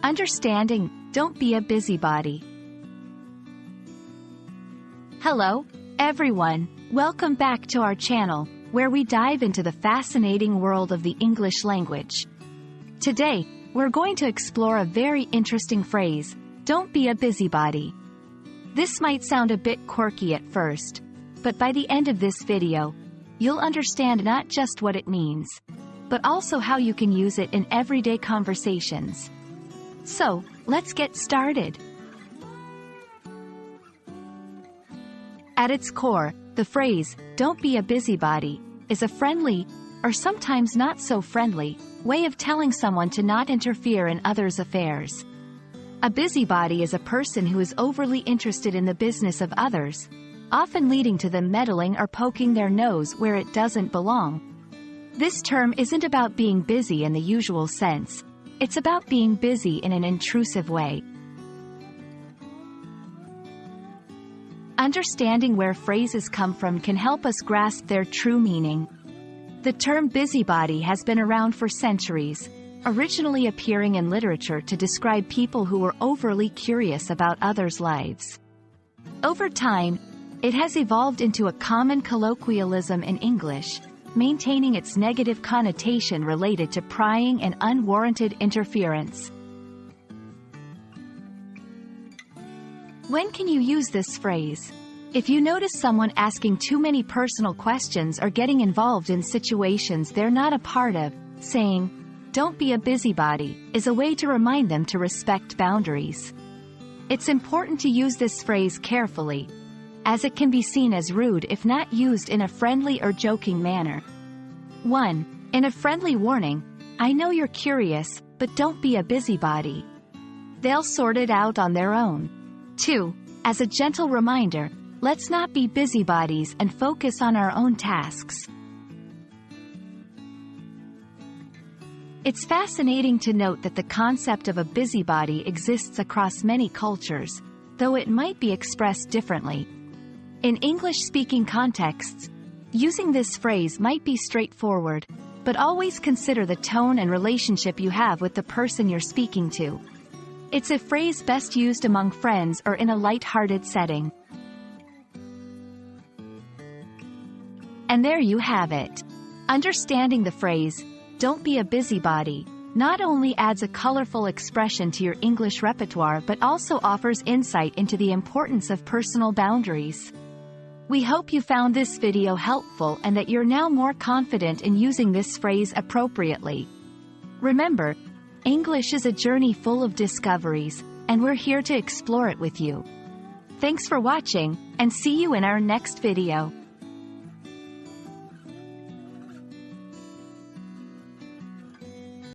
Understanding, don't be a busybody. Hello, everyone. Welcome back to our channel, where we dive into the fascinating world of the English language. Today, we're going to explore a very interesting phrase, don't be a busybody. This might sound a bit quirky at first, but by the end of this video, you'll understand not just what it means, but also how you can use it in everyday conversations. So, let's get started. At its core, the phrase, don't be a busybody, is a friendly, or sometimes not so friendly, way of telling someone to not interfere in others' affairs. A busybody is a person who is overly interested in the business of others, often leading to them meddling or poking their nose where it doesn't belong. This term isn't about being busy in the usual sense. It's about being busy in an intrusive way. Understanding where phrases come from can help us grasp their true meaning. The term busybody has been around for centuries, originally appearing in literature to describe people who were overly curious about others' lives. Over time, it has evolved into a common colloquialism in English, maintaining its negative connotation related to prying and unwarranted interference. When can you use this phrase? If you notice someone asking too many personal questions or getting involved in situations they're not a part of, saying, "Don't be a busybody," is a way to remind them to respect boundaries. It's important to use this phrase carefully, as it can be seen as rude if not used in a friendly or joking manner. 1. In a friendly warning, I know you're curious, but don't be a busybody. They'll sort it out on their own. 2. As a gentle reminder, let's not be busybodies and focus on our own tasks. It's fascinating to note that the concept of a busybody exists across many cultures, though it might be expressed differently. In English-speaking contexts, using this phrase might be straightforward, but always consider the tone and relationship you have with the person you're speaking to. It's a phrase best used among friends or in a light-hearted setting. And there you have it. Understanding the phrase, don't be a busybody, not only adds a colorful expression to your English repertoire but also offers insight into the importance of personal boundaries. We hope you found this video helpful and that you're now more confident in using this phrase appropriately. Remember, English is a journey full of discoveries, and we're here to explore it with you. Thanks for watching, and see you in our next video.